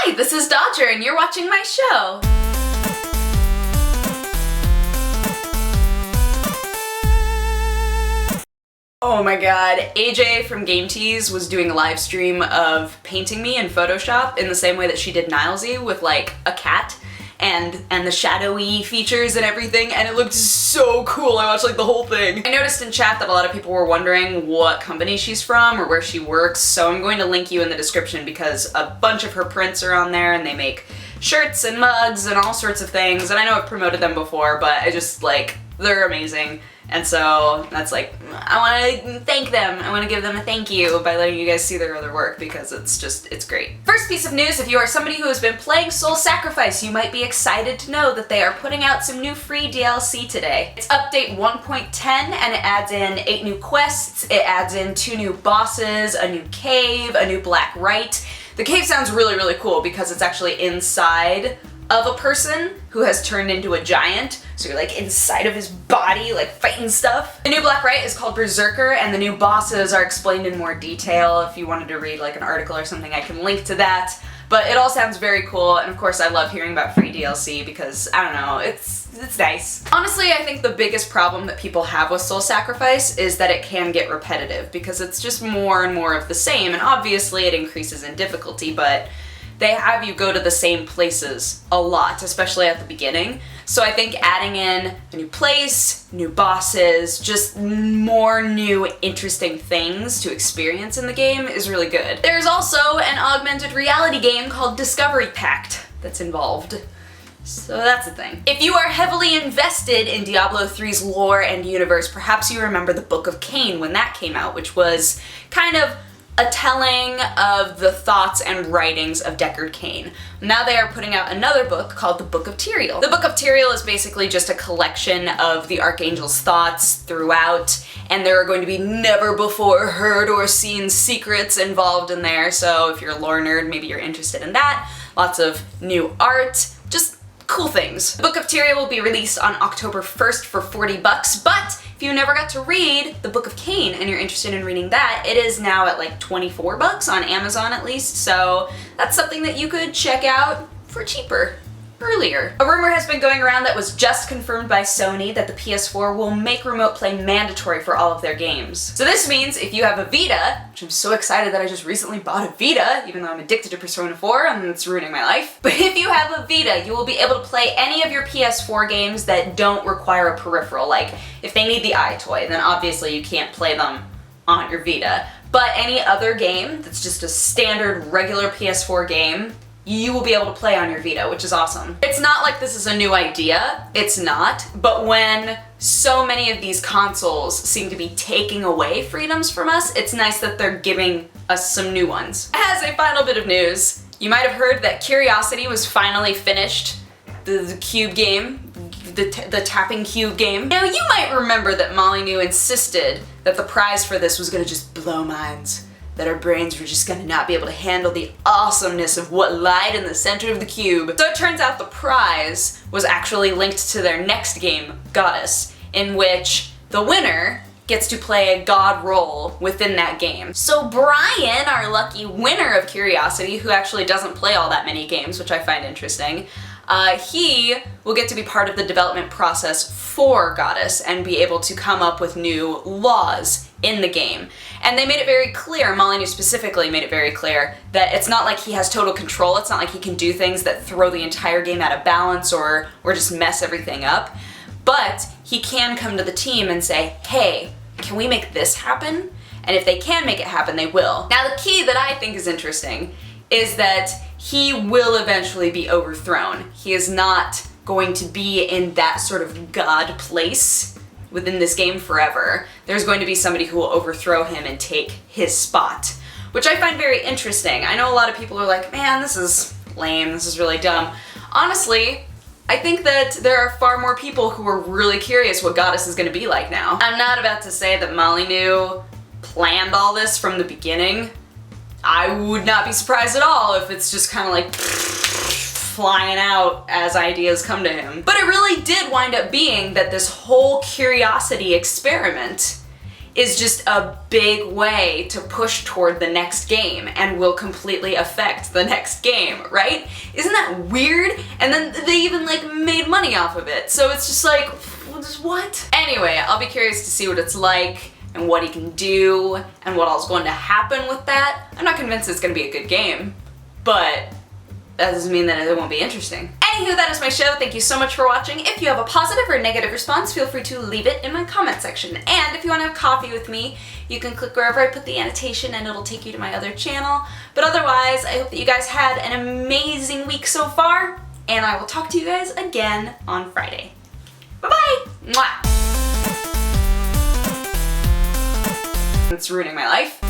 Hi, this is Dodger and you're watching my show. Oh my god, AJ from Game Tease was doing a live stream of painting me in Photoshop in the same way that she did Nilesy with like a cat and the shadowy features and everything, and it looked so cool. I watched like the whole thing. I noticed in chat that a lot of people were wondering what company she's from or where she works, so I'm going to link you in the description because a bunch of her prints are on there and they make shirts and mugs and all sorts of things, and I know I've promoted them before, but I just like, they're amazing. And so that's like, I want to thank them. I want to give them a thank you by letting you guys see their other work because it's great. First piece of news, if you are somebody who has been playing Soul Sacrifice, you might be excited to know that they are putting out some new free DLC today. It's update 1.10 and it adds in 8 new quests, it adds in 2 new bosses, a new cave, a new black rite. The cave sounds really, really cool because it's actually inside of a person who has turned into a giant, so you're like inside of his body, like fighting stuff. The new Black Rite is called Berserker, and the new bosses are explained in more detail. If you wanted to read like an article or something, I can link to that. But it all sounds very cool, and of course I love hearing about free DLC because, I don't know, it's nice. Honestly, I think the biggest problem that people have with Soul Sacrifice is that it can get repetitive because it's just more and more of the same, and obviously it increases in difficulty, but they have you go to the same places a lot, especially at the beginning. So I think adding in a new place, new bosses, just more new interesting things to experience in the game is really good. There's also an augmented reality game called Discovery Pact that's involved. So that's a thing. If you are heavily invested in Diablo 3's lore and universe, perhaps you remember the Book of Cain when that came out, which was kind of a telling of the thoughts and writings of Deckard Cain. Now they are putting out another book called the Book of Tyrael. The Book of Tyrael is basically just a collection of the Archangel's thoughts throughout, and there are going to be never before heard or seen secrets involved in there, so if you're a lore nerd, maybe you're interested in that. Lots of new art, just cool things. The Book of Tyrael will be released on October 1st for $40, but if you never got to read the Book of Cain and you're interested in reading that, it is now at like $24 on Amazon at least, so that's something that you could check out for cheaper earlier. A rumor has been going around that was just confirmed by Sony that the PS4 will make remote play mandatory for all of their games. So this means if you have a Vita, which I'm so excited that I just recently bought a Vita, even though I'm addicted to Persona 4 and it's ruining my life, but if you have a Vita, you will be able to play any of your PS4 games that don't require a peripheral. Like, if they need the EyeToy, then obviously you can't play them on your Vita. But any other game that's just a standard regular PS4 game, you will be able to play on your Vita, which is awesome. It's not like this is a new idea, it's not, but when so many of these consoles seem to be taking away freedoms from us, it's nice that they're giving us some new ones. As a final bit of news, you might have heard that Curiosity was finally finished, the cube game, the tapping cube game. Now you might remember that Molyneux insisted that the prize for this was gonna just blow minds, that our brains were just gonna not be able to handle the awesomeness of what lied in the center of the cube. So it turns out the prize was actually linked to their next game, Goddess, in which the winner gets to play a god role within that game. So Brian, our lucky winner of Curiosity, who actually doesn't play all that many games, which I find interesting, he will get to be part of the development process for Goddess and be able to come up with new laws in the game. And they made it very clear, Molyneux specifically made it very clear, that it's not like he has total control, it's not like he can do things that throw the entire game out of balance or just mess everything up, but he can come to the team and say, hey, can we make this happen? And if they can make it happen, they will. Now the key that I think is interesting is that he will eventually be overthrown. He is not going to be in that sort of god place within this game forever. There's going to be somebody who will overthrow him and take his spot, which I find very interesting. I know a lot of people are like, man, this is lame, this is really dumb. Honestly, I think that there are far more people who are really curious what Goddess is going to be like now. I'm not about to say that Molyneux planned all this from the beginning. I would not be surprised at all if it's just kind of like flying out as ideas come to him. But it really did wind up being that this whole Curiosity experiment is just a big way to push toward the next game and will completely affect the next game, right? Isn't that weird? And then they even like made money off of it. So it's just like, what? Anyway, I'll be curious to see what it's like and what he can do and what all's going to happen with that. I'm not convinced it's gonna be a good game, but that doesn't mean that it won't be interesting. Anywho, that is my show. Thank you so much for watching. If you have a positive or negative response, feel free to leave it in my comment section. And if you want to have coffee with me, you can click wherever I put the annotation and it'll take you to my other channel. But otherwise, I hope that you guys had an amazing week so far, and I will talk to you guys again on Friday. Bye-bye! Mwah! It's ruining my life.